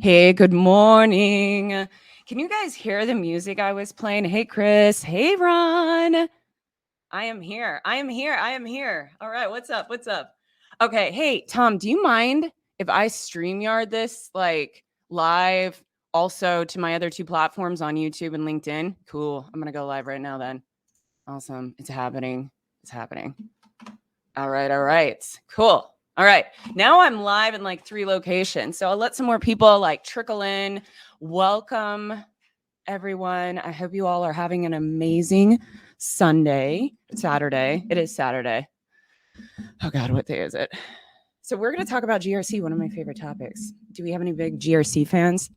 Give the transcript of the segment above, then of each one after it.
Hey, good morning. Can you guys hear the music I was playing? Hey, Chris. Hey, Ron. I am here. I am here. I am here. All right. What's up? What's up? Okay. Hey, Tom, do you mind if I StreamYard this like live also to my other two platforms on YouTube and LinkedIn? Cool. I'm going to go live right now then. Awesome. It's happening. It's happening. All right. All right. Cool. All right. Now I'm live in like 3 locations. So I'll let some more people like trickle in. Welcome, everyone. I hope you all are having an amazing Sunday. Saturday. It is Saturday. Oh, God. What day is it? So we're going to talk about GRC, one of my favorite topics. Do we have any big GRC fans?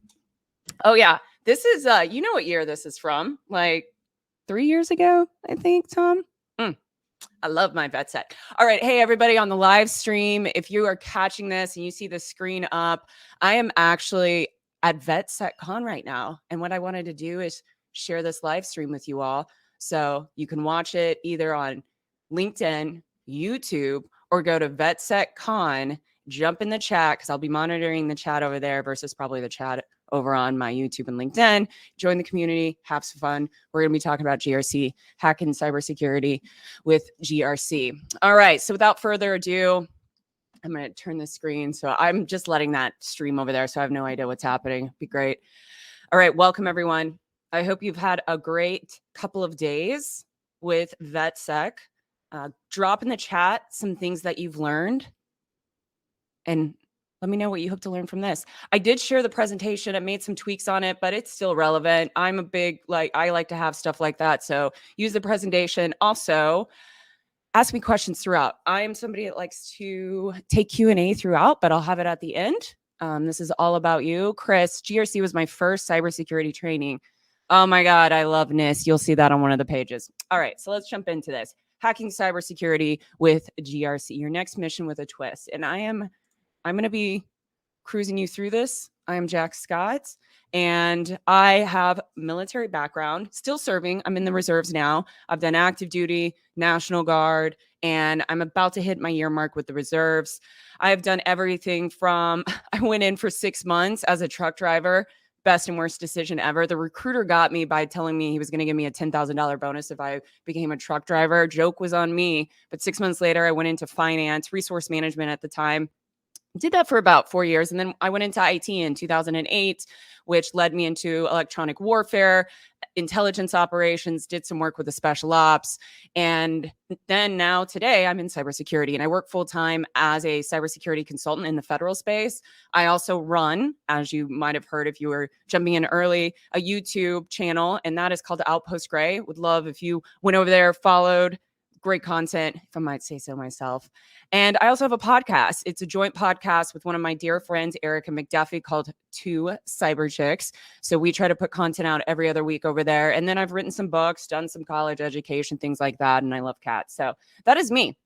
Oh, yeah. This is, you know what year this is from? Like 3 years ago, I think, Tom? I love my VetSec. All right. Hey, everybody on the live stream. If you are catching this and you see the screen up, I am actually at VetSec Con right now. And what I wanted to do is share this live stream with you all. So you can watch it either on LinkedIn, YouTube, or go to VetSec Con, jump in the chat because I'll be monitoring the chat over there versus probably the chat over on my YouTube and LinkedIn. Join the community, have some fun. We're going to be talking about GRC, hacking cybersecurity with GRC. All right. So without further ado, I'm going to turn the screen. So I'm just letting that stream over there. So I have no idea what's happening. It'd be great. All right. Welcome, everyone. I hope you've had a great couple of days with VetSec. Drop in the chat some things that you've learned and let me know what you hope to learn from this. I did share the presentation. I made some tweaks on it, but it's still relevant. I'm a big, I like to have stuff like that. So use the presentation. Also, ask me questions throughout. I am somebody that likes to take Q&A throughout, but I'll have it at the end. This is all about you. Chris, GRC was my first cybersecurity training. Oh my God, I love NIST. You'll see that on one of the pages. All right, so let's jump into this. Hacking cybersecurity with GRC, your next mission with a twist. And I'm going to be cruising you through this. I am Jack Scott, and I have military background, still serving. I'm in the reserves now. I've done active duty, National Guard, and I'm about to hit my year mark with the reserves. I have done everything from, I went in for 6 months as a truck driver, best and worst decision ever. The recruiter got me by telling me he was going to give me a $10,000 bonus if I became a truck driver. Joke was on me, but 6 months later, I went into finance, resource management at the time. Did that for about 4 years. And then I went into IT in 2008, which led me into electronic warfare, intelligence operations, did some work with the special ops. And then now today I'm in cybersecurity and I work full time as a cybersecurity consultant in the federal space. I also run, as you might have heard if you were jumping in early, a YouTube channel, and that is called Outpost Gray. Would love if you went over there, followed. Great content, if I might say so myself. And I also have a podcast. It's a joint podcast with one of my dear friends, Erica McDuffie, called Two Cyber Chicks. So we try to put content out every other week over there. And then I've written some books, done some college education, things like that. And I love cats. So that is me.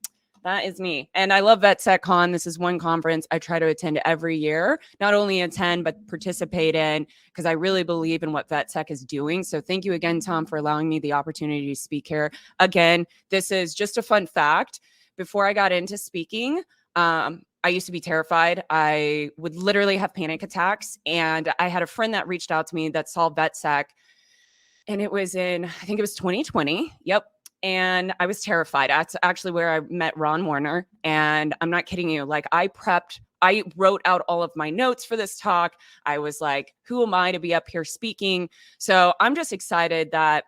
That is me. And I love VetSecCon. This is one conference I try to attend every year, not only attend, but participate in, because I really believe in what VetSec is doing. So thank you again, Tom, for allowing me the opportunity to speak here. Again, this is just a fun fact. Before I got into speaking, I used to be terrified. I would literally have panic attacks. And I had a friend that reached out to me that saw VetSec. And it was in, I think it was 2020. Yep. And I was terrified. That's actually where I met Ron Warner. And I'm not kidding you. Like I wrote out all of my notes for this talk. I was like, who am I to be up here speaking? So I'm just excited that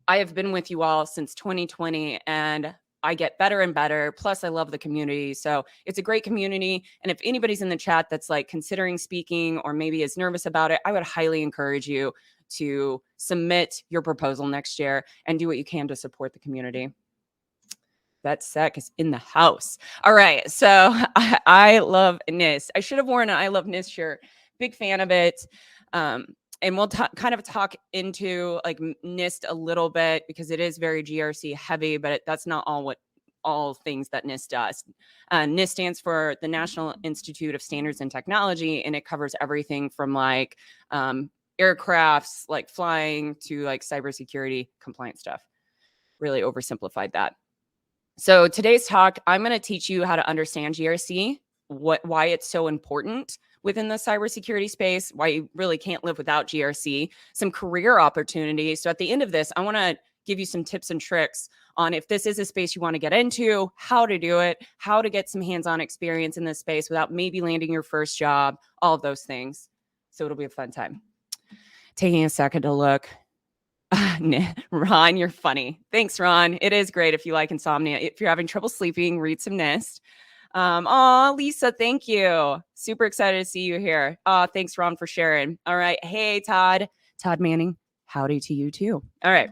I have been with you all since 2020 and I get better and better. Plus I love the community. So it's a great community. And if anybody's in the chat that's like considering speaking or maybe is nervous about it, I would highly encourage you to submit your proposal next year and do what you can to support the community. VetSec is in the house. All right. So I love NIST. I should have worn an I love NIST shirt. Big fan of it. And we'll kind of talk into like NIST a little bit because it is very GRC heavy, but that's not all things that NIST does. NIST stands for the National Institute of Standards and Technology, and it covers everything from like aircrafts, like flying, to like cybersecurity compliance stuff. Really oversimplified that. So today's talk, I'm going to teach you how to understand GRC, why it's so important, within the cybersecurity space, why you really can't live without GRC, some career opportunities. So at the end of this, I want to give you some tips and tricks on if this is a space you want to get into, how to do it, how to get some hands-on experience in this space without maybe landing your first job, all of those things. So it'll be a fun time. Taking a second to look. Ron, you're funny. Thanks, Ron. It is great if you like insomnia. If you're having trouble sleeping, read some Nist. Lisa, thank you. Super excited to see you here. Thanks, Ron, for sharing. All right. Hey, Todd. Todd Manning. Howdy to you too. All right.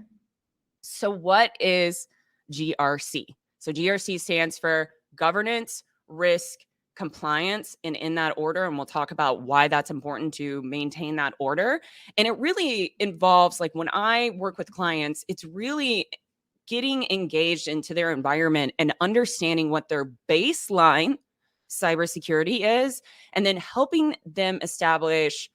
So what is GRC? So GRC stands for governance, risk, compliance, and in that order. And we'll talk about why that's important to maintain that order. And it really involves, like when I work with clients, it's really getting engaged into their environment and understanding what their baseline cybersecurity is, and then helping them establish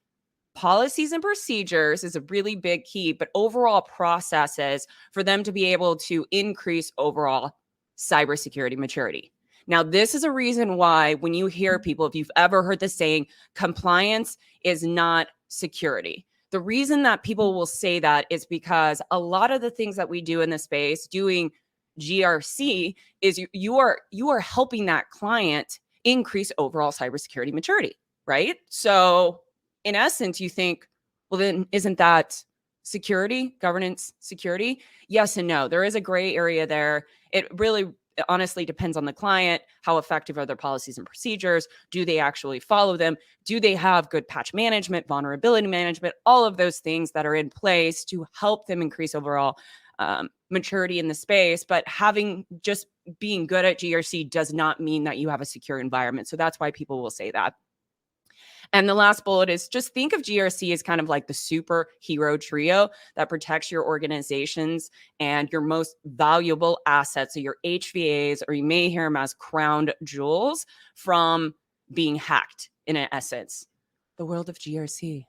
policies and procedures is a really big key, but overall processes for them to be able to increase overall cybersecurity maturity. Now, this is a reason why when you hear people, if you've ever heard the saying, compliance is not security. The reason that people will say that is because a lot of the things that we do in this space, doing GRC, is you are helping that client increase overall cybersecurity maturity, right? So in essence, you think, well, then isn't that security, governance, security? Yes and no. There is a gray area there. It really honestly depends on the client. How effective are their policies and procedures? Do they actually follow them? Do they have good patch management, vulnerability management, all of those things that are in place to help them increase overall maturity in the space? But just being good at GRC does not mean that you have a secure environment. So that's why people will say that. And the last bullet is just think of GRC as kind of like the superhero trio that protects your organizations and your most valuable assets, so your HVAs, or you may hear them as crown jewels, from being hacked in essence. The world of GRC.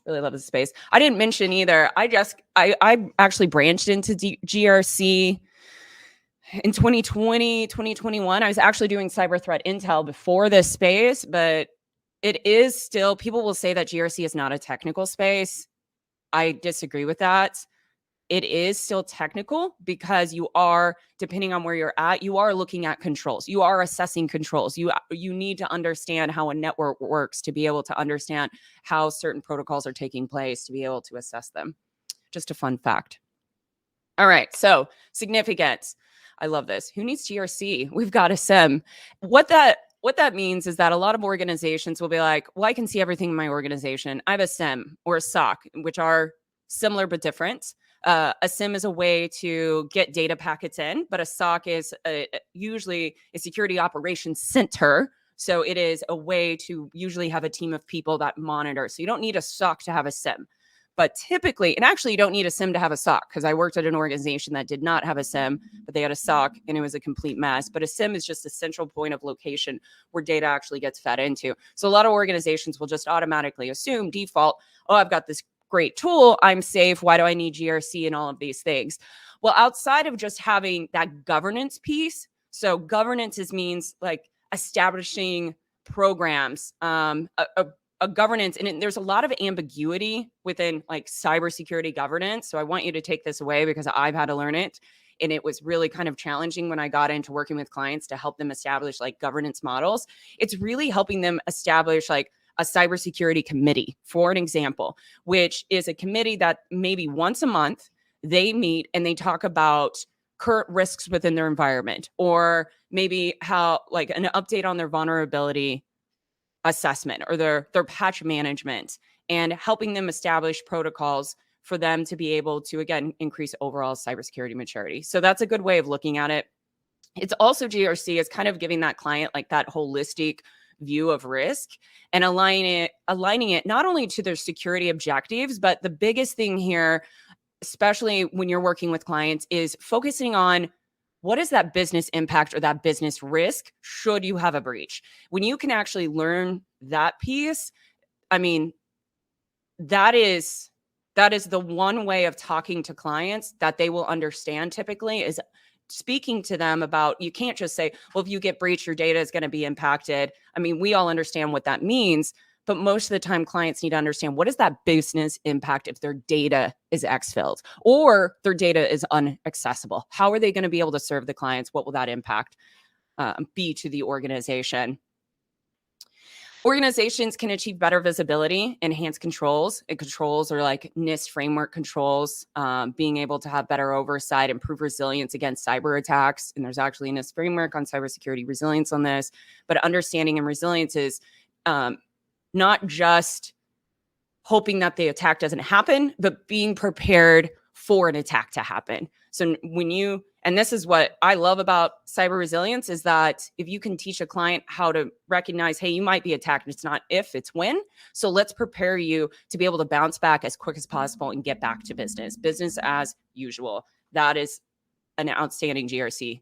Really love this space. I didn't mention either. I actually branched into GRC in 2020, 2021. I was actually doing cyber threat intel before this space, but it is still, people will say that GRC is not a technical space. I disagree with that. It is still technical because you are, depending on where you're at, you are looking at controls. You are assessing controls. You need to understand how a network works to be able to understand how certain protocols are taking place to be able to assess them. Just a fun fact. All right. So significance. I love this. Who needs GRC? We've got a SIM. What that means is that a lot of organizations will be like, well, I can see everything in my organization. I have a SIM or a SOC, which are similar but different. A SIM is a way to get data packets in, but a SOC is usually a security operations center. So it is a way to usually have a team of people that monitor. So you don't need a SOC to have a SIM. But typically, and actually you don't need a SIM to have a SOC, because I worked at an organization that did not have a SIM, but they had a SOC and it was a complete mess. But a SIM is just a central point of location where data actually gets fed into. So a lot of organizations will just automatically assume, default, oh, I've got this great tool, I'm safe. Why do I need GRC and all of these things? Well, outside of just having that governance piece, so governance means like establishing programs, a governance, and there's a lot of ambiguity within like cybersecurity governance. So I want you to take this away because I've had to learn it. And it was really kind of challenging when I got into working with clients to help them establish like governance models. It's really helping them establish like a cybersecurity committee, for an example, which is a committee that maybe once a month they meet and they talk about current risks within their environment, or maybe how like an update on their vulnerability assessment or their patch management, and helping them establish protocols for them to be able to, again, increase overall cybersecurity maturity. So that's a good way of looking at it. It's also GRC is kind of giving that client like that holistic view of risk and aligning it not only to their security objectives, but the biggest thing here, especially when you're working with clients, is focusing on what is that business impact or that business risk should you have a breach. When you can actually learn that piece, I mean, that is the one way of talking to clients that they will understand typically, is speaking to them about, you can't just say, well, if you get breached, your data is going to be impacted. I mean, we all understand what that means, but most of the time clients need to understand, what is that business impact if their data is exfilled or their data is unaccessible? How are they going to be able to serve the clients? What will that impact be to the organization? Organizations can achieve better visibility, enhance controls, and controls are like NIST framework controls, being able to have better oversight, improve resilience against cyber attacks. And there's actually a NIST framework on cybersecurity resilience on this. But understanding and resilience is not just hoping that the attack doesn't happen, but being prepared for an attack to happen. So and this is what I love about cyber resilience, is that if you can teach a client how to recognize, hey, you might be attacked, it's not if, it's when. So let's prepare you to be able to bounce back as quick as possible and get back to business as usual. That is an outstanding GRC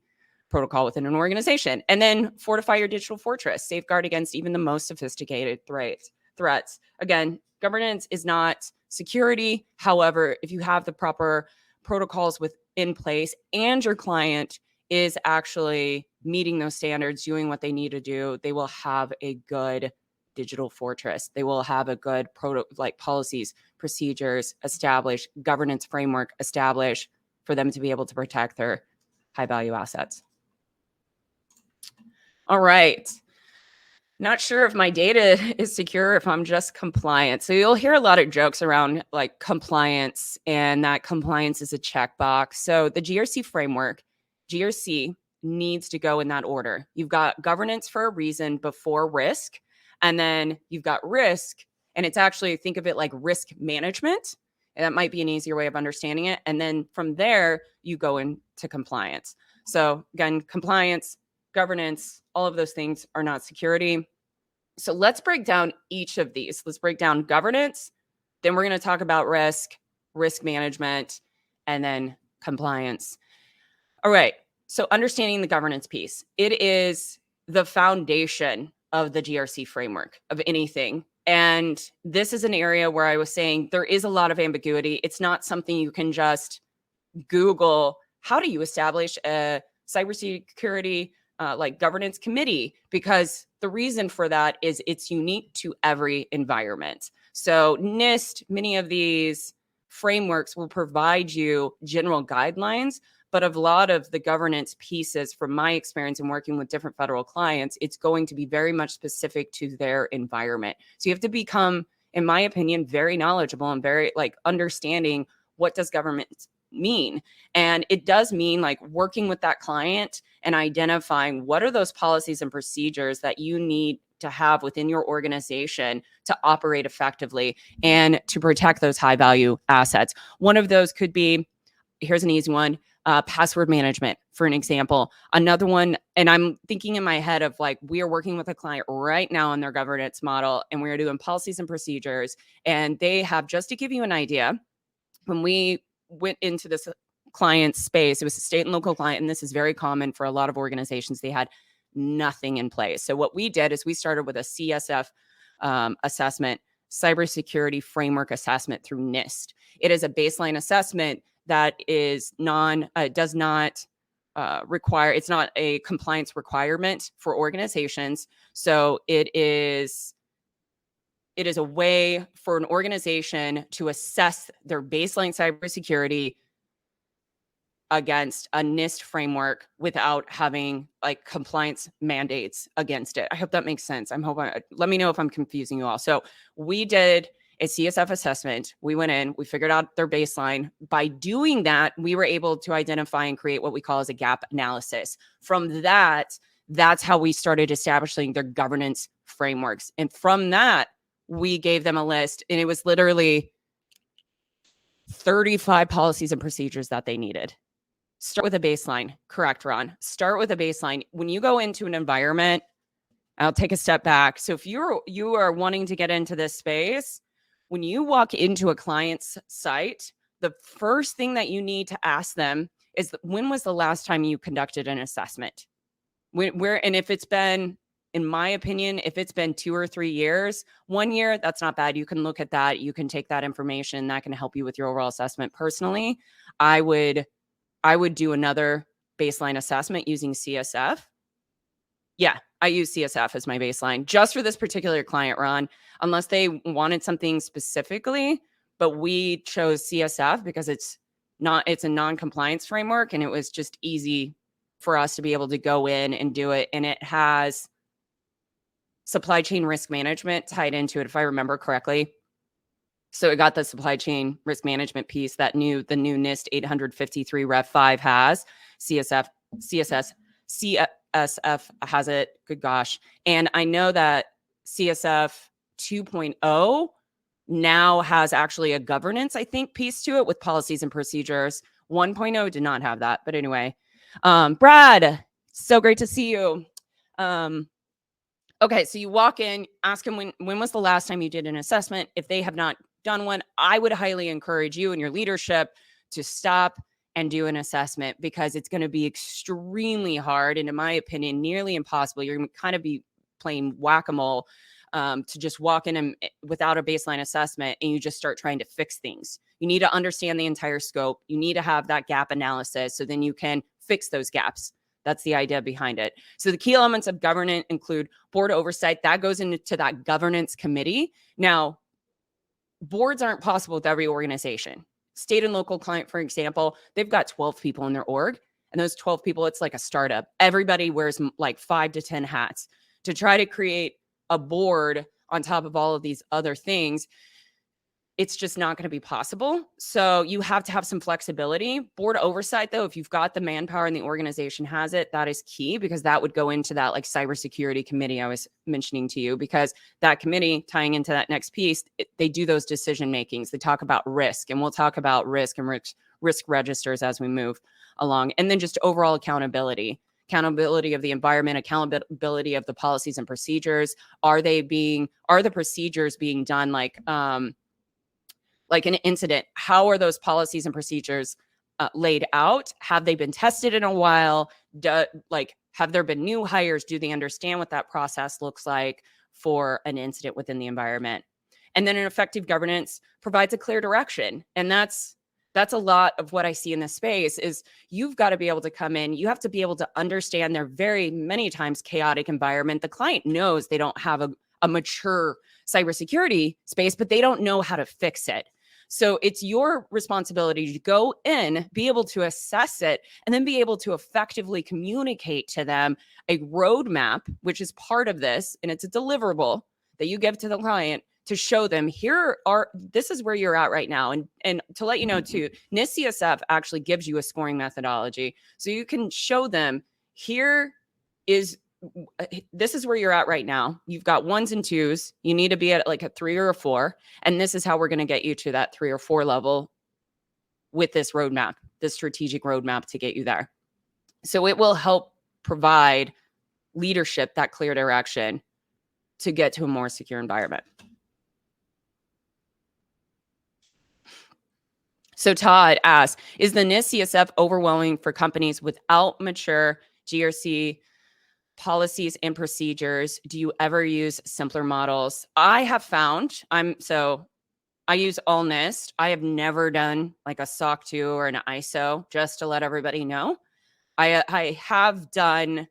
protocol within an organization. And then fortify your digital fortress, safeguard against even the most sophisticated threats. Again, governance is not security. However, if you have the proper protocols in place and your client is actually meeting those standards, doing what they need to do, they will have a good digital fortress. They will have a good policies, procedures established, governance framework established for them to be able to protect their high value assets. All right. Not sure if my data is secure, if I'm just compliant. So you'll hear a lot of jokes around like compliance, and that compliance is a checkbox. So the GRC framework, GRC needs to go in that order. You've got governance for a reason before risk, and then you've got risk, and it's actually, think of it like risk management. And that might be an easier way of understanding it. And then from there, you go into compliance. So again, compliance, governance, all of those things are not security. So let's break down each of these. Let's break down governance. Then we're going to talk about risk management, and then compliance. All right. So understanding the governance piece, it is the foundation of the GRC framework of anything. And this is an area where I was saying there is a lot of ambiguity. It's not something you can just Google, how do you establish a cybersecurity governance committee, because the reason for that is it's unique to every environment. So NIST, many of these frameworks will provide you general guidelines, but a lot of the governance pieces, from my experience in working with different federal clients, it's going to be very much specific to their environment. So you have to become, in my opinion, very knowledgeable and very understanding what does government mean. And it does mean working with that client and identifying what are those policies and procedures that you need to have within your organization to operate effectively and to protect those high value assets. One of those could be, here's an easy one, password management, for an example. Another one, and I'm thinking in my head of we are working with a client right now on their governance model, and we're doing policies and procedures. And they have, just to give you an idea, when we went into this client space, it was a state and local client, and this is very common for a lot of organizations. They had nothing in place. So what we did is we started with a CSF assessment, Cybersecurity Framework assessment through NIST. It is a baseline assessment that is does not require, it's not a compliance requirement for organizations. So it is a way for an organization to assess their baseline cybersecurity against a NIST framework without having compliance mandates against it. I hope that makes sense. Let me know if I'm confusing you all. So we did a CSF assessment. We went in, we figured out their baseline. By doing that, we were able to identify and create what we call as a gap analysis. From that, that's how we started establishing their governance frameworks. And from that, we gave them a list, and it was literally 35 policies and procedures that they needed. Start with a baseline. Correct, Ron. Start with a baseline. When you go into an environment, I'll take a step back. So if you are wanting to get into this space, when you walk into a client's site, the first thing that you need to ask them is, when was the last time you conducted an assessment? And if it's been, in my opinion, if it's been 2 or 3 years, 1 year, that's not bad. You can look at that. You can take that information. That can help you with your overall assessment. Personally, I would do another baseline assessment using CSF. Yeah, I use CSF as my baseline just for this particular client, Ron, unless they wanted something specifically, but we chose CSF because it's a non-compliance framework, and it was just easy for us to be able to go in and do it. And it has supply chain risk management tied into it, if I remember correctly. So it got the supply chain risk management piece that the new NIST 853 Rev 5 has. CSF has it. Good gosh. And I know that CSF 2.0 now has actually a governance, I think, piece to it with policies and procedures. 1.0 did not have that. But anyway, Brad, so great to see you. Okay, so you walk in, ask them when was the last time you did an assessment. If they have not done one, I would highly encourage you and your leadership to stop and do an assessment, because it's going to be extremely hard, and in my opinion, nearly impossible. You're going to kind of be playing whack-a-mole to just walk in and without a baseline assessment, and you just start trying to fix things. You need to understand the entire scope. You need to have that gap analysis so then you can fix those gaps. That's the idea behind it. So the key elements of governance include board oversight. That goes into that governance committee. Now, boards aren't possible with every organization. State and local client, for example, they've got 12 people in their org. And those 12 people, it's like a startup. Everybody wears like 5 to 10 hats. To try to create a board on top of all of these other things, it's just not going to be possible. So you have to have some flexibility. Board oversight, though, if you've got the manpower and the organization has it, that is key, because that would go into that like cybersecurity committee I was mentioning to you, because that committee, tying into that next piece, they do those decision makings. They talk about risk, and we'll talk about risk and risk registers as we move along. And then just overall accountability of the environment, accountability of the policies and procedures. Are the procedures being done like an incident? How are those policies and procedures laid out? Have they been tested in a while? Have there been new hires? Do they understand what that process looks like for an incident within the environment? And then an effective governance provides a clear direction. And that's a lot of what I see in this space is you've got to be able to come in. You have to be able to understand their very many times chaotic environment. The client knows they don't have a mature cybersecurity space, but they don't know how to fix it. So it's your responsibility to go in, be able to assess it, and then be able to effectively communicate to them a roadmap, which is part of this, and it's a deliverable that you give to the client to show them this is where you're at right now. And to let you know too, NIST CSF actually gives you a scoring methodology. So you can show them this is where you're at right now. You've got 1s and 2s. You need to be at like a 3 or a 4. And this is how we're going to get you to that 3 or 4 level with this roadmap, this strategic roadmap to get you there. So it will help provide leadership that clear direction to get to a more secure environment. So Todd asks, is the NIST CSF overwhelming for companies without mature GRC policies and procedures? Do you ever use simpler models? I have found, I use all NIST. I have never done like a SOC 2 or an ISO, just to let everybody know. I have done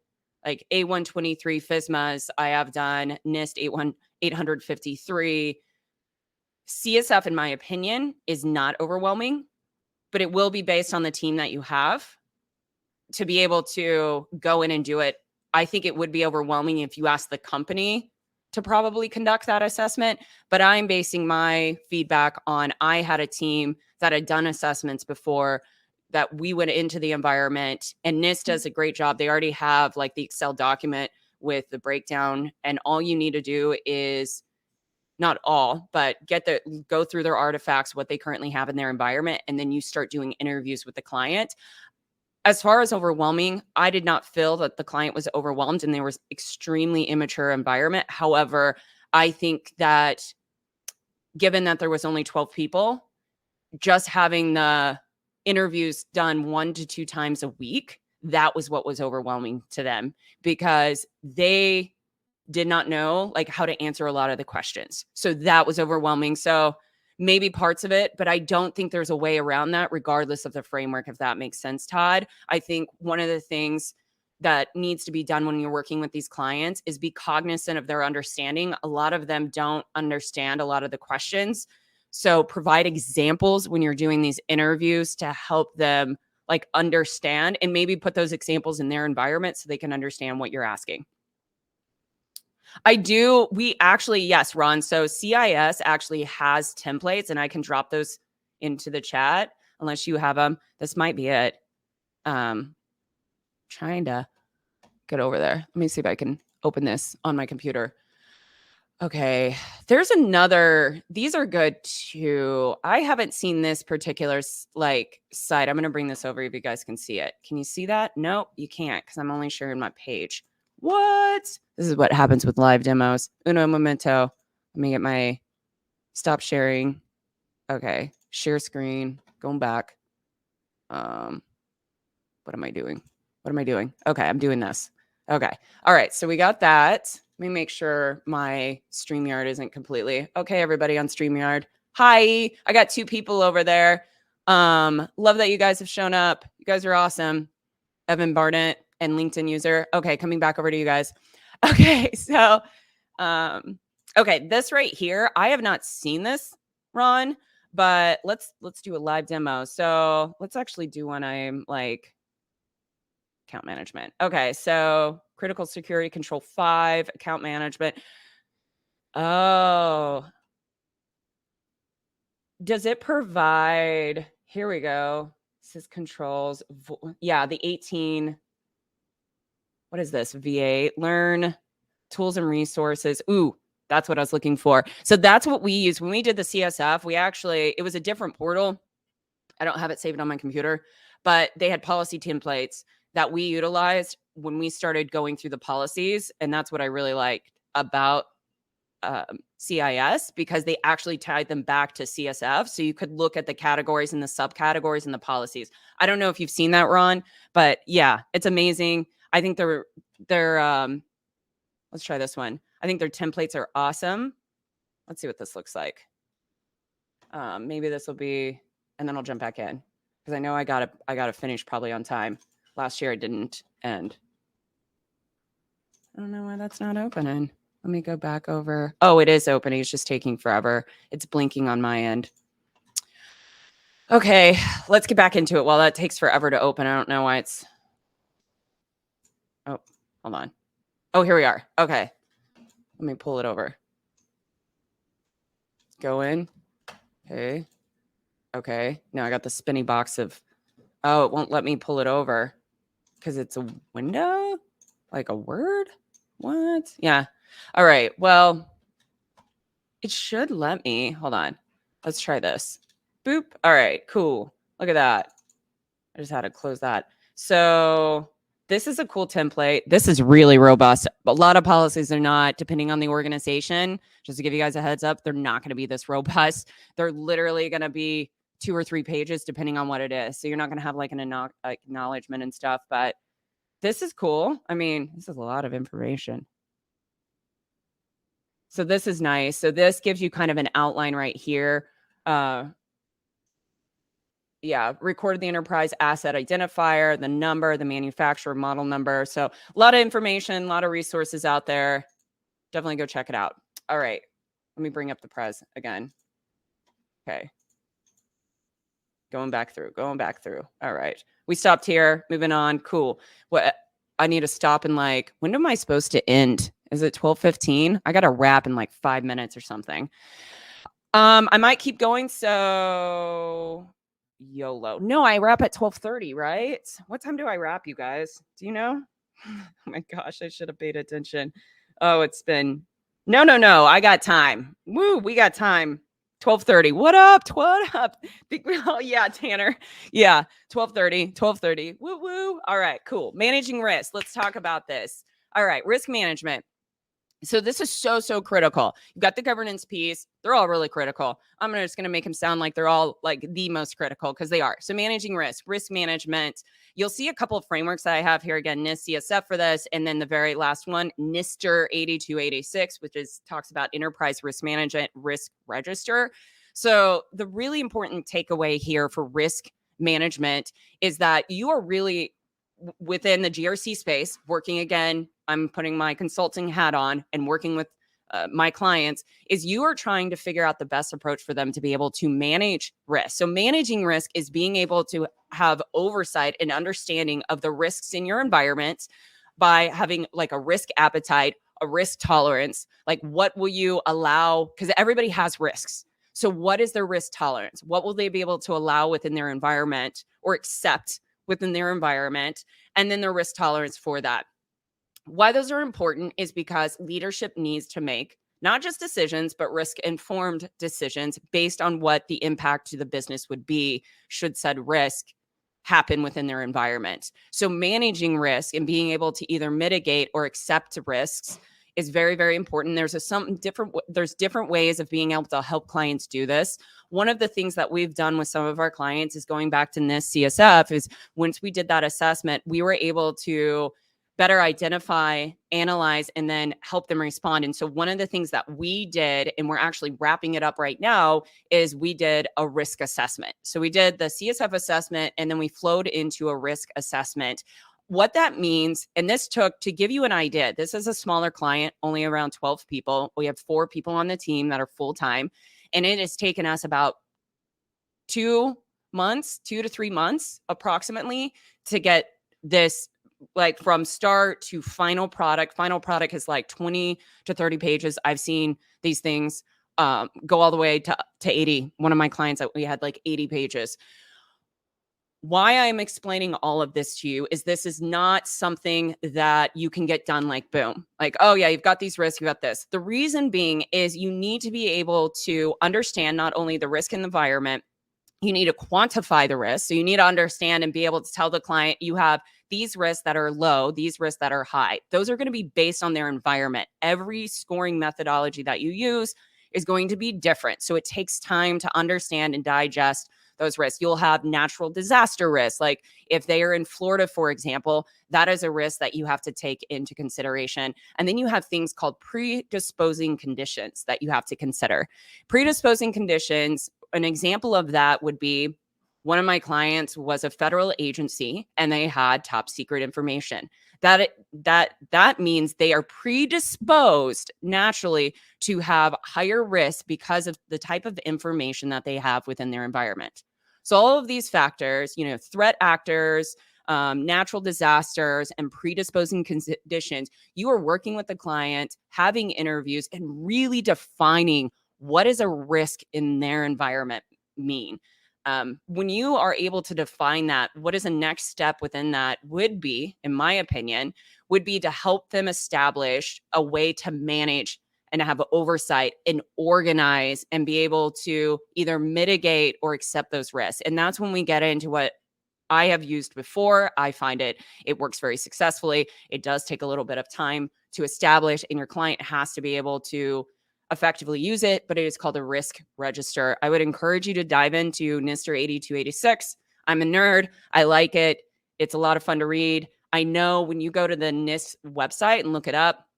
like A123 FISMAs. I have done NIST 853. CSF, in my opinion, is not overwhelming, but it will be based on the team that you have to be able to go in and do it. I think it would be overwhelming if you asked the company to probably conduct that assessment, but I'm basing my feedback on I had a team that had done assessments before that we went into the environment, and NIST does a great job. They already have like the Excel document with the breakdown, and all you need to do is not all, but go through their artifacts, what they currently have in their environment, and then you start doing interviews with the client. As far as overwhelming, I did not feel that the client was overwhelmed and there was extremely immature environment. However, I think that given that there was only 12 people, just having the interviews done 1 to 2 times a week, that was what was overwhelming to them, because they did not know like how to answer a lot of the questions. So that was overwhelming. So maybe parts of it, but I don't think there's a way around that regardless of the framework, if that makes sense, Todd. I think one of the things that needs to be done when you're working with these clients is be cognizant of their understanding. A lot of them don't understand a lot of the questions. So provide examples when you're doing these interviews to help them like understand, and maybe put those examples in their environment so they can understand what you're asking. I do. We actually, yes, Ron. So CIS actually has templates, and I can drop those into the chat unless you have them. This might be it. Trying to get over there. Let me see if I can open this on my computer. Okay, there's another. These are good too. I haven't seen this particular like site. I'm going to bring this over if you guys can see it. Can you see that? Nope, you can't because I'm only sharing my page. What? This is what happens with live demos. Uno momento. Let me get my stop sharing. Okay, share screen. Going back. What am I doing? What am I doing? Okay, I'm doing this. Okay. All right. So we got that. Let me make sure my StreamYard isn't completely. Okay, everybody on StreamYard. Hi. I got 2 people over there. Love that you guys have shown up. You guys are awesome. Evan Barnett and LinkedIn user. Okay, coming back over to you guys. Okay, so okay, this right here, I have not seen this, Ron, but let's do a live demo. So let's actually do one I'm like account management. Okay, so critical security control 5, account management. Oh, does it provide, here we go. This is controls. Yeah, the 18. What is this? V8, learn tools and resources. Ooh, that's what I was looking for. So that's what we use when we did the CSF. We actually, it was a different portal. I don't have it saved on my computer, but they had policy templates that we utilized when we started going through the policies. And that's what I really liked about CIS, because they actually tied them back to CSF. So you could look at the categories and the subcategories and the policies. I don't know if you've seen that, Ron, but yeah, it's amazing. I think they're let's try this one. I think their templates are awesome. Let's see what this looks like. Maybe this will be, and then I'll jump back in because I know I gotta finish probably on time. Last year I didn't, and I don't know why that's not opening. Let me go back over. Oh, it is opening. It's just taking forever. It's blinking on my end. Okay, let's get back into it. Well, that takes forever to open. I don't know why it's. Oh, hold on. Oh, here we are. Okay. Let me pull it over. Go in. Okay. Okay. Now I got the spinny box of. Oh, it won't let me pull it over because it's a window? Like a word? What? Yeah. All right. Well, it should let me. Hold on. Let's try this. Boop. All right. Cool. Look at that. I just had to close that. So this is a cool template. This is really robust. A lot of policies are not, depending on the organization. Just to give you guys a heads up, they're not going to be this robust. They're literally going to be 2 or 3 pages, depending on what it is. So you're not going to have like an acknowledgement and stuff, but this is cool. I mean, this is a lot of information. So this is nice. So this gives you kind of an outline right here. Yeah, recorded the enterprise asset identifier, the number, the manufacturer model number. So a lot of information, a lot of resources out there. Definitely go check it out. All right. Let me bring up the pres again. Okay. Going back through. All right. We stopped here. Moving on. Cool. What I need to stop in like, when am I supposed to end? Is it 12:15? I got to wrap in like 5 minutes or something. I might keep going. So YOLO. No, I wrap at 12:30, right? What time do I wrap, you guys? Do you know? Oh my gosh, I should have paid attention. Oh, it's been no. I got time. Woo, we got time. 12:30. What up? What up? Oh, yeah, Tanner. Yeah, 12:30. Woo woo. All right, cool. Managing risk. Let's talk about this. All right, risk management. So this is so critical. You've got the governance piece. They're all really critical. I'm just going to make them sound like they're all like the most critical because they are. So managing risk management. You'll see a couple of frameworks that I have here. Again, NIST CSF for this. And then the very last one, NISTR 8286, which talks about enterprise risk management risk register. So the really important takeaway here for risk management is that you are really within the GRC space, working again, I'm putting my consulting hat on and working with my clients, is you are trying to figure out the best approach for them to be able to manage risk. So managing risk is being able to have oversight and understanding of the risks in your environment by having like a risk appetite, a risk tolerance, like what will you allow? Because everybody has risks. So what is their risk tolerance? What will they be able to allow within their environment or accept within their environment? And then their risk tolerance for that. Why those are important is because leadership needs to make not just decisions, but risk-informed decisions based on what the impact to the business would be should said risk happen within their environment. So managing risk and being able to either mitigate or accept risks is very, very important. There's different ways of being able to help clients do this. One of the things that we've done with some of our clients is going back to NIST CSF is once we did that assessment, we were able to better identify, analyze, and then help them respond. And so one of the things that we did, and we're actually wrapping it up right now, is we did a risk assessment. So we did the CSF assessment, and then we flowed into a risk assessment. What that means, and this took, to give you an idea, this is a smaller client, only around 12 people. We have 4 people on the team that are full-time, and it has taken us about 2 to 3 months approximately to get this like from start to final product. Final product is like 20 to 30 pages. I've seen these things go all the way to 80. One of my clients that we had like 80 pages. Why I'm explaining all of this to you is this is not something that you can get done like boom. Like, oh yeah, you've got these risks, you got this. The reason being is you need to be able to understand not only the risk in the environment, you need to quantify the risk. So you need to understand and be able to tell the client you have these risks that are low, these risks that are high. Those are going to be based on their environment. Every scoring methodology that you use is going to be different. So it takes time to understand and digest those risks. You'll have natural disaster risks. Like if they are in Florida, for example, that is a risk that you have to take into consideration. And then you have things called predisposing conditions that you have to consider. Predisposing conditions, an example of that would be one of my clients was a federal agency and they had top secret information. That means they are predisposed naturally to have higher risk because of the type of information that they have within their environment. So all of these factors, threat actors, natural disasters, and predisposing conditions, you are working with the client, having interviews, and really defining what does a risk in their environment mean. When you are able to define that, what is the next step within that would be, in my opinion, would be to help them establish a way to manage and have oversight and organize and be able to either mitigate or accept those risks. And that's when we get into what I have used before. I find it works very successfully. It does take a little bit of time to establish, and your client has to be able to effectively use it, but it is called a risk register. I would encourage you to dive into NIST 8286. I'm a nerd. I like it. It's a lot of fun to read. I know when you go to the NIST website and look it up,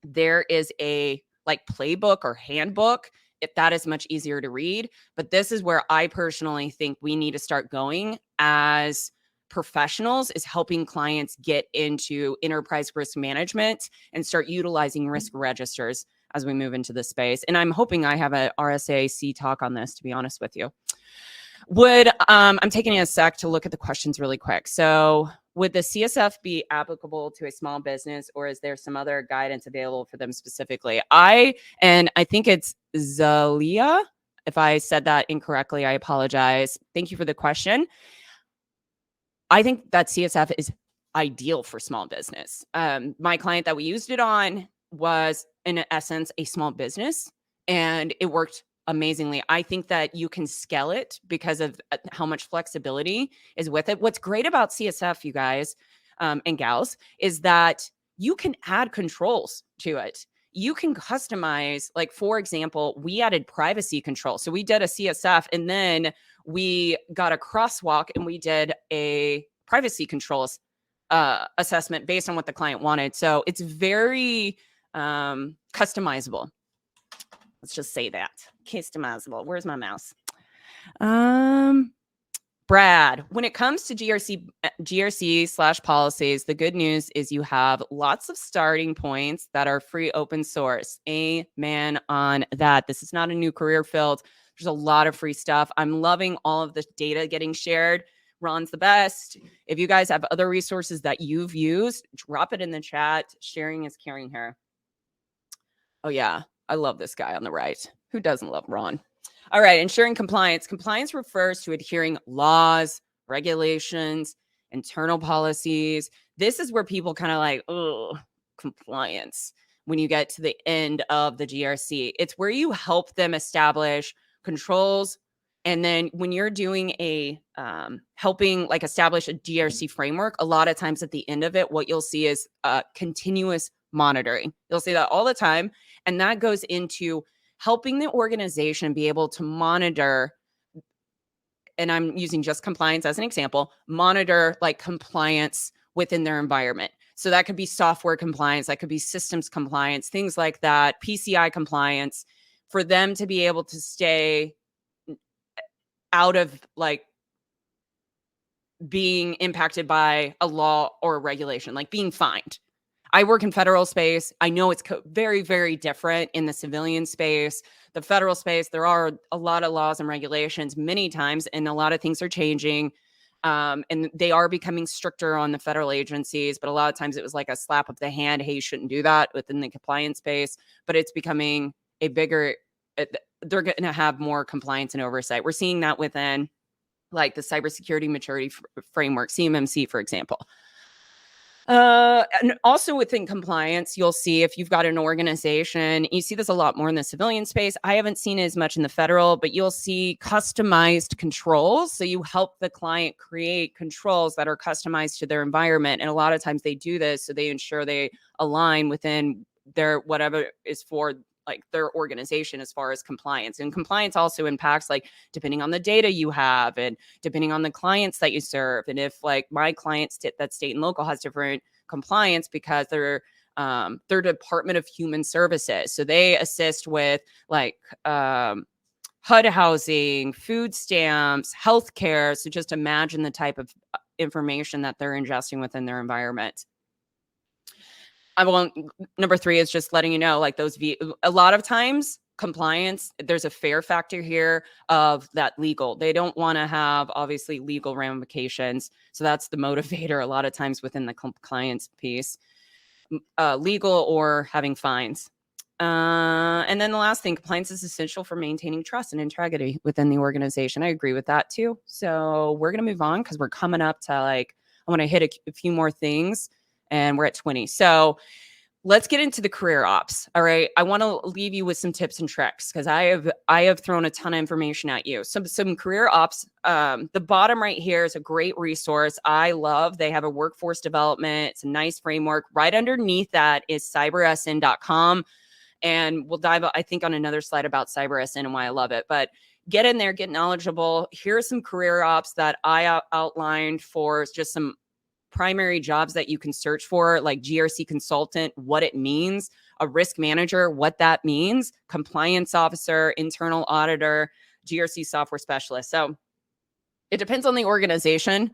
there is a playbook or handbook. If that is much easier to read, but this is where I personally think we need to start going as professionals, is helping clients get into enterprise risk management and start utilizing risk registers as we move into this space. And I'm hoping I have a RSAC talk on this, to be honest with you. I'm taking a sec to look at the questions really quick. So would the CSF be applicable to a small business, or is there some other guidance available for them specifically? I think it's Zalia. If I said that incorrectly, I apologize. Thank you for the question. I think that CSF is ideal for small business. My client that we used it on was, in essence, a small business, and it worked amazingly. I think that you can scale it because of how much flexibility is with it. What's great about CSF, you guys and gals, is that you can add controls to it. You can customize, like, for example, we added privacy control. So we did a CSF and then we got a crosswalk and we did a privacy controls assessment based on what the client wanted. So it's very customizable. Let's just say that. Customizable. Where's my mouse? Brad, when it comes to GRC/policies, the good news is you have lots of starting points that are free open source. Amen on that. This is not a new career field. There's a lot of free stuff. I'm loving all of the data getting shared. Ron's the best. If you guys have other resources that you've used, drop it in the chat. Sharing is caring here. Oh, yeah. I love this guy on the right. Who doesn't love Ron? All right. Ensuring compliance. Compliance refers to adhering laws, regulations, internal policies. This is where people kind of like, oh, compliance. When you get to the end of the GRC, it's where you help them establish controls. And then when you're doing a helping like establish a GRC framework, a lot of times at the end of it, what you'll see is continuous monitoring. You'll see that all the time. And that goes into helping the organization be able to monitor, and I'm using just compliance as an example, monitor like compliance within their environment. So that could be software compliance, that could be systems compliance, things like that, PCI compliance, for them to be able to stay out of like being impacted by a law or a regulation, like being fined. I work in federal space. I know it's very, very different in the civilian space. The federal space, there are a lot of laws and regulations many times, and a lot of things are changing. And they are becoming stricter on the federal agencies, but a lot of times it was like a slap of the hand. Hey, you shouldn't do that within the compliance space, but it's becoming a bigger, they're going to have more compliance and oversight. We're seeing that within like the Cybersecurity Maturity Framework, CMMC, for example. And also within compliance, you'll see if you've got an organization, you see this a lot more in the civilian space. I haven't seen it as much in the federal, but you'll see customized controls. So you help the client create controls that are customized to their environment. And a lot of times they do this so they ensure they align within their whatever is for like their organization as far as compliance. And compliance also impacts like depending on the data you have and depending on the clients that you serve. And if like my clients that state and local has different compliance because they're Department of Human Services. So they assist with like HUD housing, food stamps, healthcare. So just imagine the type of information that they're ingesting within their environment. Number 3 is just letting you know, like a lot of times compliance, there's a fair factor here of that legal. They don't want to have obviously legal ramifications. So that's the motivator a lot of times within the compliance piece, legal or having fines. And then the last thing, compliance is essential for maintaining trust and integrity within the organization. I agree with that too. So we're going to move on because we're coming up to like, I want to hit a few more things. And we're at 20. So let's get into the career ops. All right. I want to leave you with some tips and tricks because I have thrown a ton of information at you. Some career ops. The bottom right here is a great resource. I love. They have a workforce development. It's a nice framework. Right underneath that is cybersn.com. And we'll dive, I think, on another slide about CyberSN and why I love it. But get in there, get knowledgeable. Here's some career ops that I outlined for just some primary jobs that you can search for, like GRC consultant, what it means, a risk manager, what that means, compliance officer, internal auditor, GRC software specialist. So it depends on the organization.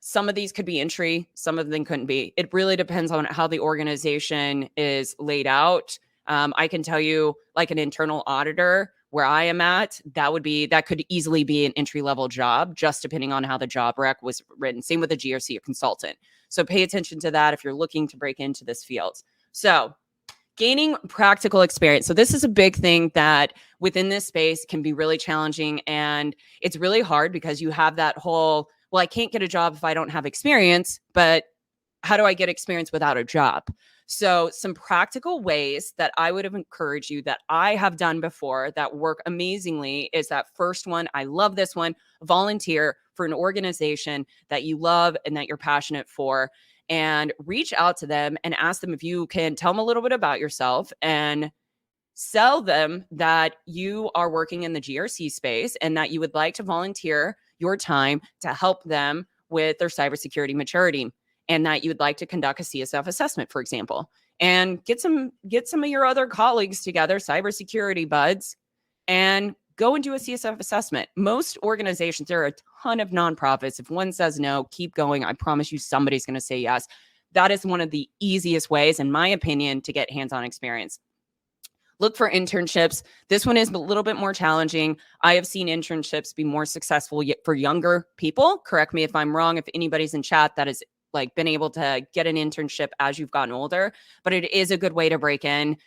Some of these could be entry, some of them couldn't be. It really depends on how the organization is laid out. I can tell you, like an internal auditor, where I am at, that could easily be an entry-level job, just depending on how the job rec was written. Same with a GRC consultant. So pay attention to that if you're looking to break into this field. So gaining practical experience. So this is a big thing that within this space can be really challenging. And it's really hard because you have that whole, well, I can't get a job if I don't have experience, but how do I get experience without a job? So some practical ways that I would have encouraged you that I have done before that work amazingly is that first one. I love this one. Volunteer for an organization that you love and that you're passionate for, and reach out to them and ask them if you can tell them a little bit about yourself and sell them that you are working in the GRC space and that you would like to volunteer your time to help them with their cybersecurity maturity, and that you would like to conduct a CSF assessment, for example. and get some of your other colleagues together, cybersecurity buds, and go and do a CSF assessment. Most organizations, there are a ton of nonprofits. If one says no, keep going. I promise you somebody's going to say yes. That is one of the easiest ways, in my opinion, to get hands-on experience. Look for internships. This one is a little bit more challenging. I have seen internships be more successful for younger people. Correct me if I'm wrong. If anybody's in chat that has like been able to get an internship as you've gotten older, but it is a good way to break in.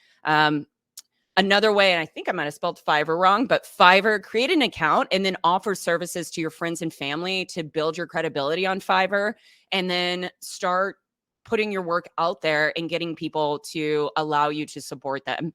Another way, and I think I might have spelled Fiverr wrong, but Fiverr, create an account and then offer services to your friends and family to build your credibility on Fiverr, and then start putting your work out there and getting people to allow you to support them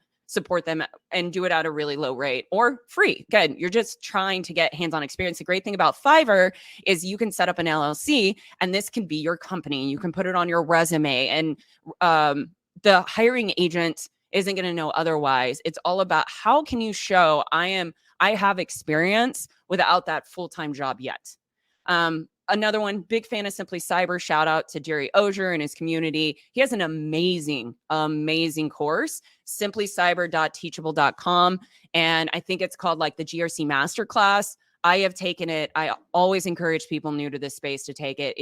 and do it at a really low rate or free. Again, you're just trying to get hands-on experience. The great thing about Fiverr is you can set up an LLC and this can be your company. You can put it on your resume, and the hiring agent isn't going to know otherwise. It's all about how can you show I have experience without that full-time job yet. Another one, big fan of Simply Cyber. Shout out to Jerry Ogier and his community. He has an amazing, amazing course, simplycyber.teachable.com. And I think it's called like the GRC Masterclass. I have taken it. I always encourage people new to this space to take it.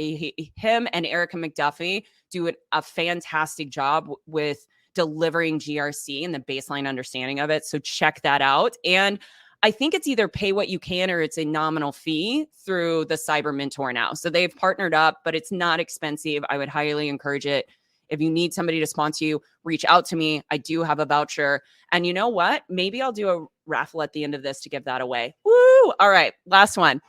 Him and Erica McDuffie do a fantastic job with delivering GRC and the baseline understanding of it. So check that out. And I think it's either pay what you can or it's a nominal fee through the Cyber Mentor now. So they've partnered up, but it's not expensive. I would highly encourage it. If you need somebody to sponsor you, reach out to me. I do have a voucher. And you know what? Maybe I'll do a raffle at the end of this to give that away. Woo! All right, last one.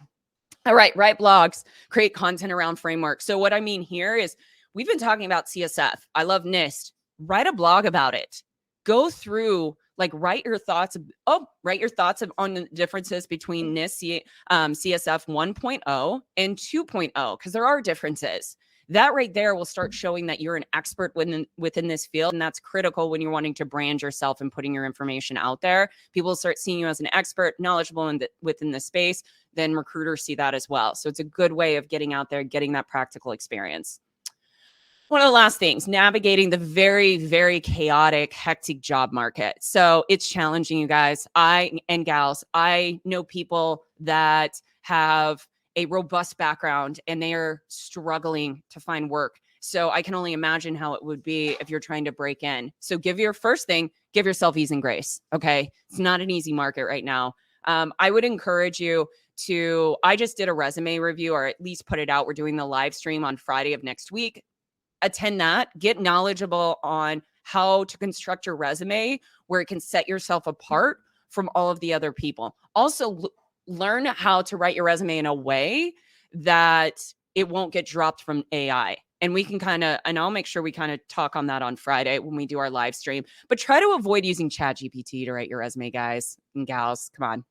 All right, write blogs, create content around framework. So what I mean here is we've been talking about CSF. I love NIST. Write a blog about it. Go through, like, write your thoughts on the differences between NIST CSF 1.0 and 2.0, because there are differences. That right there will start showing that you're an expert within this field. And that's critical when you're wanting to brand yourself and putting your information out there. People start seeing you as an expert, knowledgeable within the space. Then recruiters see that as well. So it's a good way of getting out there, getting that practical experience. One of the last things, navigating the very, very chaotic, hectic job market. So it's challenging, you guys. And gals, I know people that have a robust background and they are struggling to find work. So I can only imagine how it would be if you're trying to break in. So give yourself ease and grace. Okay. It's not an easy market right now. I would encourage you I just did a resume review, or at least put it out. We're doing the live stream on Friday of next week. Attend that, get knowledgeable on how to construct your resume where it can set yourself apart from all of the other people. Also, learn how to write your resume in a way that it won't get dropped from AI. And we can and I'll make sure we talk on that on Friday when we do our live stream. But try to avoid using ChatGPT to write your resume, guys and gals. Come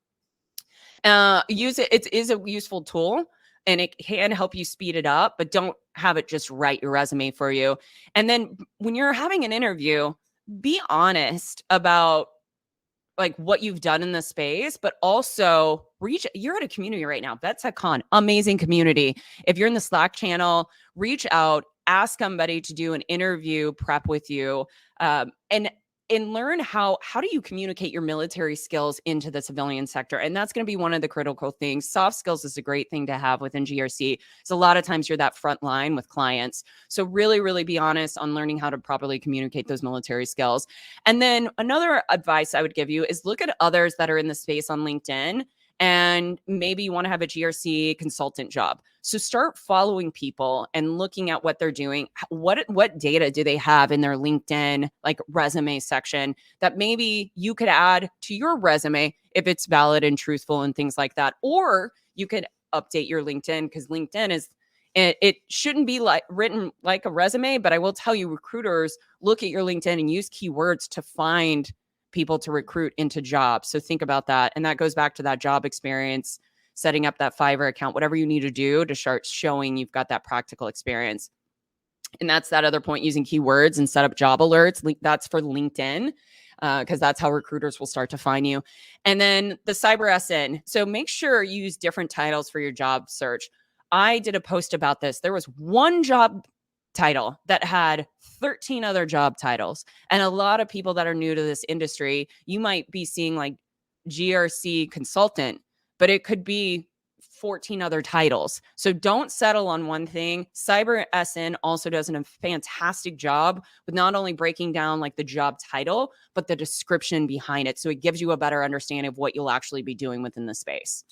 on. Use it. It is a useful tool. And it can help you speed it up, but don't have it just write your resume for you. And then when you're having an interview, be honest about like what you've done in the space, but also you're at a community right now. VetSec, amazing community. If you're in the Slack channel, reach out, ask somebody to do an interview prep with you, and learn how do you communicate your military skills into the civilian sector. And that's going to be one of the critical things. Soft skills is a great thing to have within GRC. So a lot of times you're that front line with clients. So really, really be honest on learning how to properly communicate those military skills. And then another advice I would give you is look at others that are in the space on LinkedIn. And maybe you want to have a GRC consultant job. So start following people and looking at what they're doing. What data do they have in their LinkedIn like resume section that maybe you could add to your resume if it's valid and truthful and things like that. Or you could update your LinkedIn, because LinkedIn it shouldn't be written like a resume, but I will tell you, recruiters look at your LinkedIn and use keywords to find people to recruit into jobs. So think about that. And that goes back to that job experience, setting up that Fiverr account, whatever you need to do to start showing you've got that practical experience. And that's that other point, using keywords and set up job alerts. That's for LinkedIn, because that's how recruiters will start to find you. And then the Cyber SN. So make sure you use different titles for your job search. I did a post about this. There was one job title that had 13 other job titles. And a lot of people that are new to this industry, you might be seeing like GRC consultant, but it could be 14 other titles. So don't settle on one thing. CyberSN also does a fantastic job with not only breaking down like the job title, but the description behind it. So it gives you a better understanding of what you'll actually be doing within the space.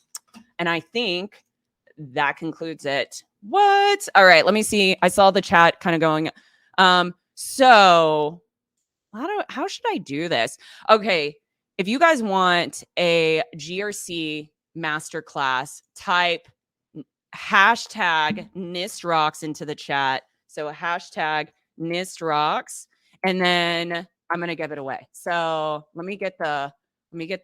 And I think that concludes it. What? All right, let me see. I saw the chat kind of going. So how should I do this? Okay, if you guys want a GRC masterclass, type hashtag NIST rocks into the chat. So hashtag NIST rocks, and then I'm gonna give it away. So let me get the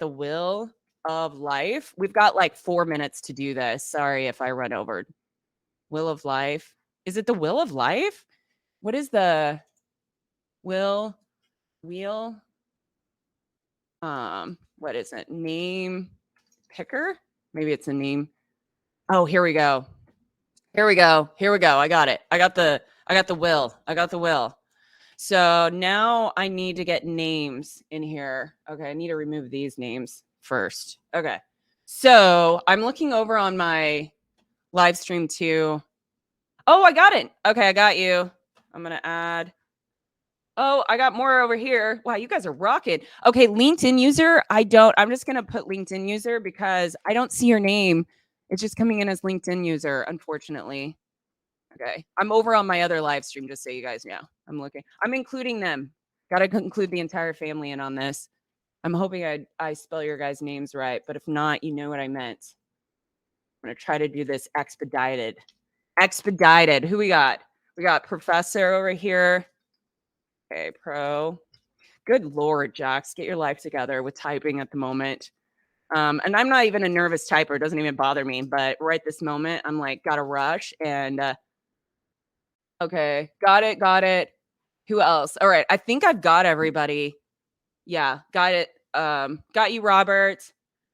will of life. We've got like 4 minutes to do this. Sorry if I run over. Will of life. Is it the will of life? What is the wheel? What is it? Name picker? Maybe it's a name. Oh, here we go. I got it. I got the will. So now I need to get names in here. Okay, I need to remove these names first. Okay. So I'm looking over on my live stream too. Oh, I got it. Okay, I got you. I'm going to add. Oh, I got more over here. Wow, you guys are rocking. Okay, LinkedIn user. I'm just going to put LinkedIn user because I don't see your name. It's just coming in as LinkedIn user, unfortunately. Okay. I'm over on my other live stream, just so you guys know. I'm including them. Got to include the entire family in on this. I'm hoping I spell your guys' names right, but if not, you know what I meant. I'm going to try to do this expedited. Who we got? We got Professor over here. Okay, Pro. Good Lord, Jax, get your life together with typing at the moment. And I'm not even a nervous typer. It doesn't even bother me. But right this moment, I'm like, got to rush. And okay, got it. Who else? All right, I think I've got everybody. Yeah, got it. Got you, Robert.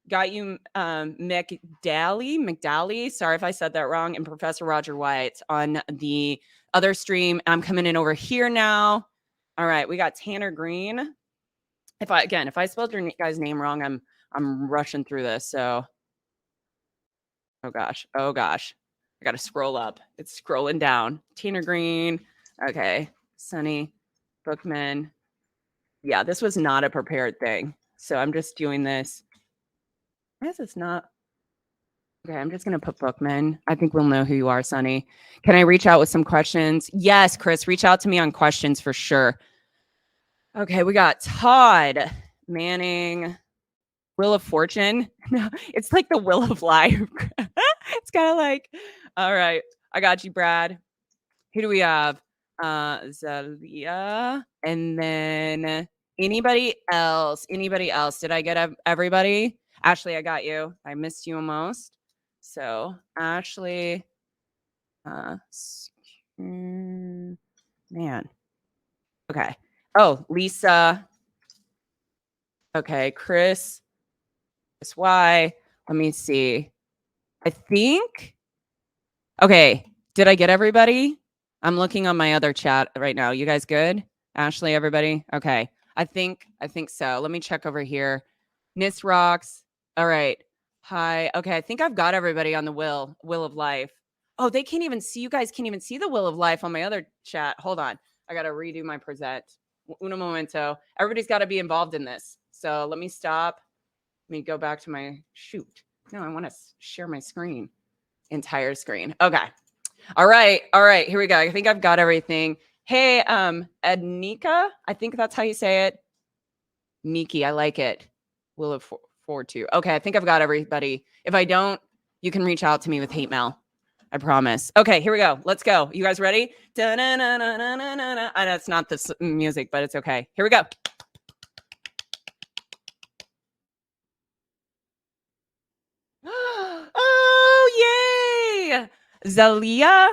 Got you, McDally. Sorry if I said that wrong. And Professor Roger White on the other stream. I'm coming in over here now. All right, we got Tanner Green. If I spelled your guy's name wrong, I'm rushing through this. So, oh gosh, I got to scroll up. It's scrolling down. Tanner Green. Okay, Sunny Bookman. Yeah, this was not a prepared thing. So I'm just doing this. I guess it's not. Okay, I'm just going to put Bookman. I think we'll know who you are, Sunny. Can I reach out with some questions? Yes, Chris, reach out to me on questions for sure. Okay, we got Todd Manning. Wheel of Fortune. No, it's like the Wheel of Life. It's kind of like, all right, I got you, Brad. Who do we have? Zalia. And then anybody else? Did I get everybody? Ashley, I got you. I missed you almost. So Ashley, man. Okay. Oh, Lisa. Okay, Chris. Why? Let me see. I think. Okay. Did I get everybody? I'm looking on my other chat right now. You guys good? Ashley, everybody? Okay. I think so. Let me check over here. NIST rocks. All right. Hi. Okay. I think I've got everybody on the will of life. Oh, they can't even see. You guys can't even see the will of life on my other chat. Hold on. I got to redo my present. Uno momento. Everybody's got to be involved in this. So let me stop. Let me go back to my shoot. No, I want to share my screen. Entire screen. Okay. All right. Here we go. I think I've got everything. Hey, Ednika. I think that's how you say it. Miki. I like it. We'll look forward to. Okay. I think I've got everybody. If I don't, you can reach out to me with hate mail. I promise. Okay. Here we go. Let's go. You guys ready? I know it's not this music, but it's okay. Here we go. Oh, yay! Zalia.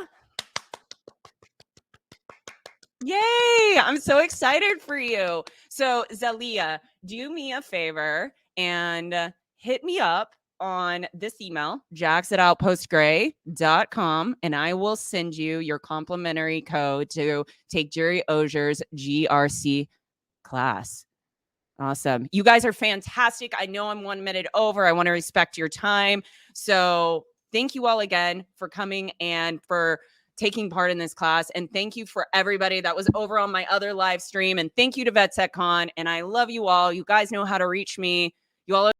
Yay! I'm so excited for you. So, Zalia, do me a favor and hit me up on this email, jax@outpostgray.com, and I will send you your complimentary code to take Jerry Ozier's GRC class. Awesome. You guys are fantastic. I know I'm 1 minute over. I want to respect your time. So thank you all again for coming and for taking part in this class. And thank you for everybody that was over on my other live stream. And thank you to VetSecCon. And I love you all. You guys know how to reach me. You all are